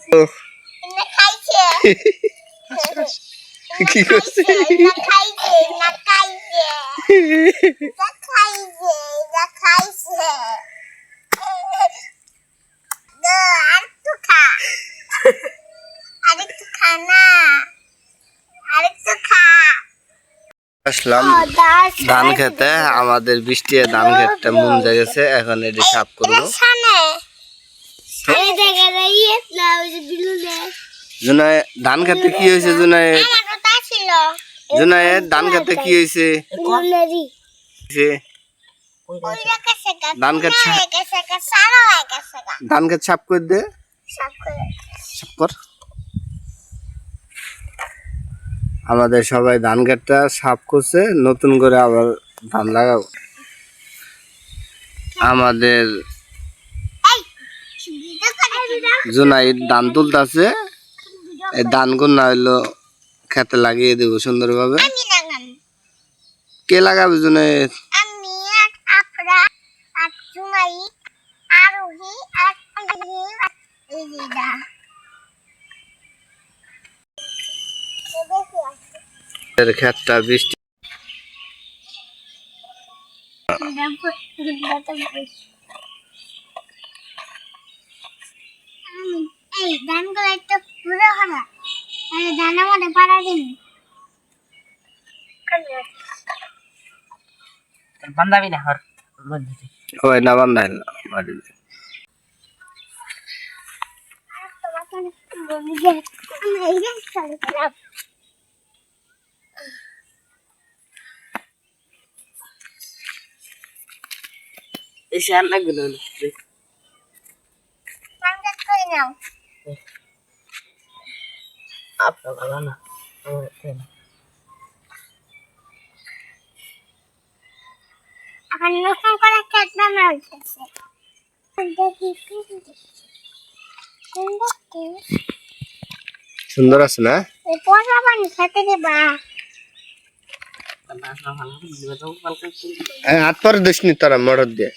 না খাইছে কি করছে না খাইছে না খাইছে না খাইছে না খাইছে আর তো খা আরেকটু খা না আরেকটু খা আসলাম ধান খেতে আমাদের বৃষ্টি ধান খেতে মন জেগেছে এখন এটি সাফ করবো জুনাই ধান খেতে কি হয়েছে জুনাইয়ের ধান খেতে কি হয়েছে ধান খেত সাফ করে দে সাফ কর আমাদের সবাই ধান খেতটা সাফ করছে নতুন করে আবার ধান লাগাবো আমাদের জুনাই ধান তুলতেছে এই ধান গুনা হইলো খেতে লাগিয়ে দেবো সুন্দরভাবে কে লাগাবে জুনাই আমি আর আপরা আর জুনাই আরোহী আর এই দিদা এর খেতটা বৃষ্টি এই ধানগুলো একটু পুরো হলো ধানের মধ্যে পাড়া দিন বান্দাবি না হর হয় না বান্ধাই না মারি এসে আর লাগবে না আপনার ভালো না এখন নতুন করে খেত বানা হইতেছে সুন্দর আছে না পয়সা পানি খেতে দেবা হাত পরে দিস নি তারা মটর দিয়ে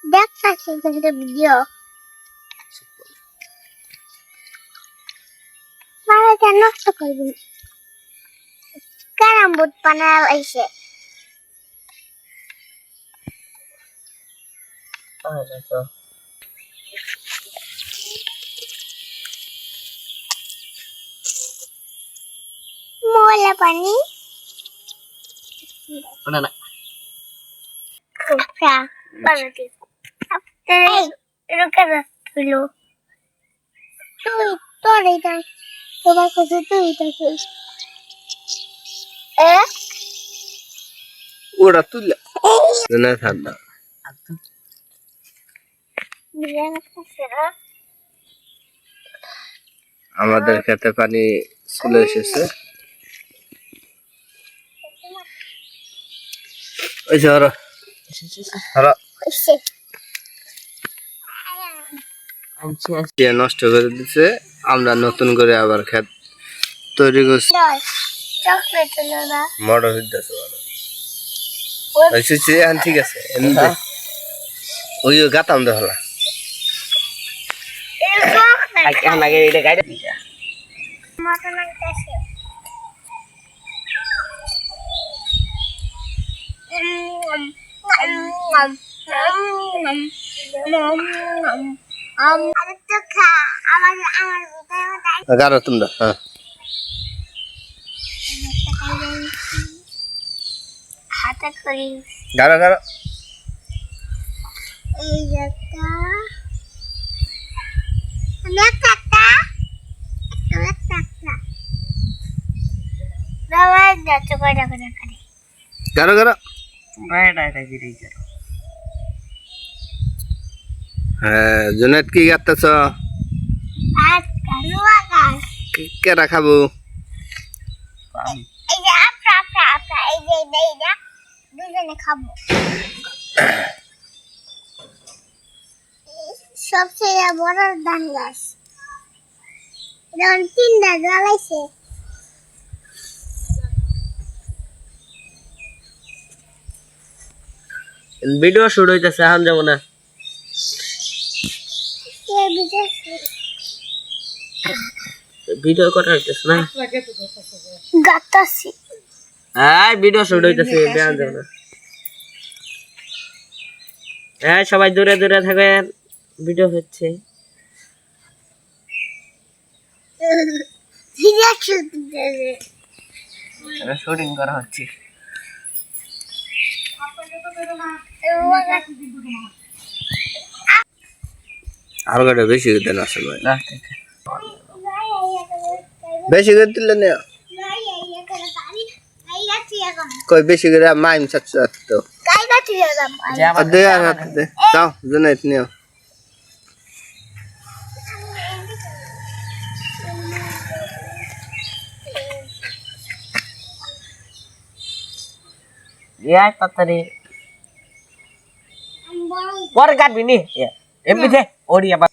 দেখতেছি কিন্তু ভিডিও মারাটা নষ্ট করবি ক্যারাম বোর্ড বানায় আইছে ময়লা পানি না কুফা বানাতে এই রুকা তুলো তুই তোর এটা তোমার কাছে তুই দেখিস ওরা তুলে না ঠান্ডা আমাদের খেতে পানি চলে এসেছে ওই যে ওরা নষ্ট করে দিচ্ছে আমরা নতুন করে আবার খেত তৈরি করছি মটর দিতেছে ঠিক আছে ওই গাতাম দেখলা লাগে এটা গাড়ি গারো তোমরা হ্যাঁ হাতে করি গারো গারো এই একটা আমি একটা বাবা যত করে করে করে গারো গারো হ্যাঁ জুনেদ কি গাচ্ছ ভাত কালুয়া গাছ কেরা খাবো এই যে আপরা এই যে এইটা দুজনে খাবো সবচেয়ে বড় ধান গাছ এখন 3টা জ্বালাইছে ভিডিও শুট হইতেছে এখন যাবো না ভিডিও করা হইতেছে না গাতাসি হ্যাঁ ভিডিও শুট হইতেছে এখন যাবো না হ্যাঁ সবাই দূরে দূরে থাকেন ভিডিও হচ্ছে শুটিং করা হচ্ছে আর কটা বেশি দেন আসল ভাই বেশি করে দিলে না কই বেশি করে মাইম চাচ্ছ তো দে আর হাতে দে যাও জুনাইত নিও ইয়া তাড়াতাড়ি পরে কাটবি নি এমনিতে ওড়ি আবার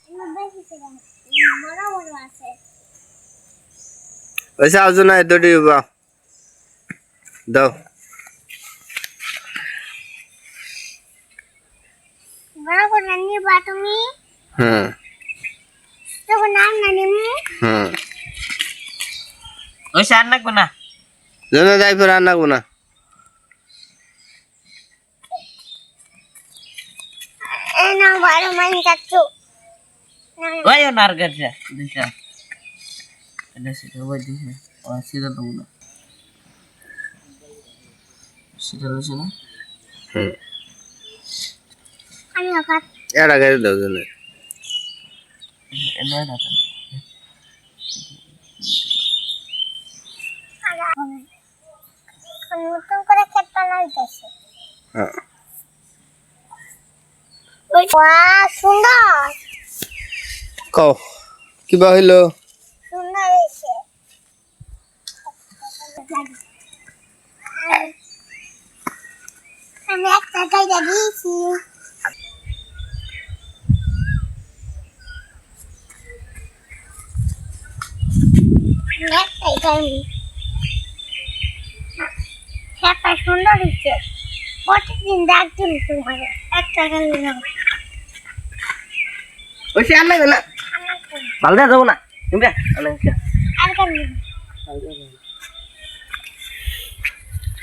ওই যাও জুনাইত দড়ি বা দাও বড় করে নিবা তুমি হুম তখন নাম না নিমু হুম ওই সার নাকবো না জুনাইত যাই ফের আর নাগবো না না বড় মান চাচ্ছু ওই নার গেছে দিশা এটা সেটা ওই দিশা ও সিধা দেবো না সেটা লইছে না হুম আমি আকাশ এর আগে দাও জুনাইত নয় না নতুন করে খেতে লাগাইতেছে হ্যাঁ ওয়াও সুন্দর কও কিবা হইলো সুন্দর হয়েছে আমি একটা গাইডা দিয়েছি একটাই গাইনি সেটা সুন্দর হয়েছে প্রতিদিন দেখছেন তোমার একটা গাইনি না ওই সার নাকবে না পাল্টা যাবো না তুমি আর গাইনি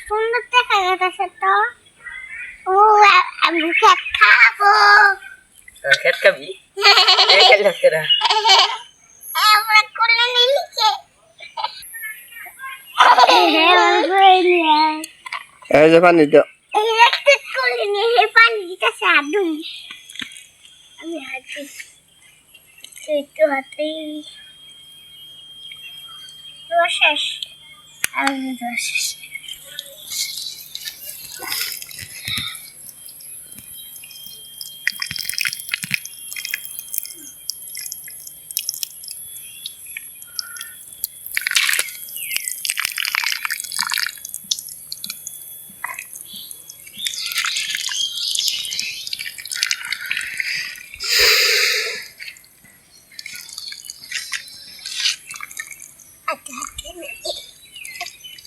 সুন্দর দেখা যাচ্ছে তো ও আমি খেত খাবো খেত খাবি আমরা করে নিয়েছে এই যে পানি দাও এই একটা করে নিয়ে পানি দিতেছে আদু আমি হাঁটি একটু হাতে শেষ আমি শেষ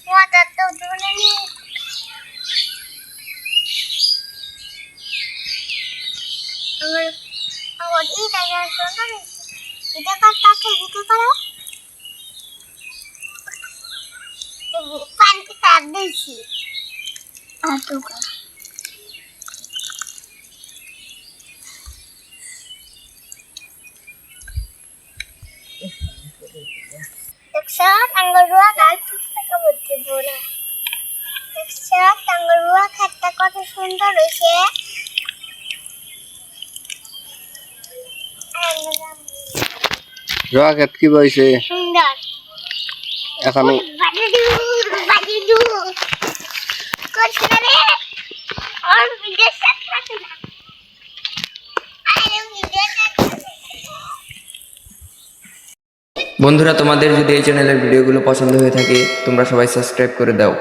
মজা তো দূরে নেই আমার এই জায়গা সুন্দর এটা করতে দিতে পারো পানি তার দিয়েছি কত সুন্দর হয়েছে রকেট কি বইছে সুন্দর এখন বন্ধুরা তোমাদের যদি এই চ্যানেলের ভিডিওগুলো পছন্দ হয়ে থাকে তোমরা সবাই সাবস্ক্রাইব করে দাও।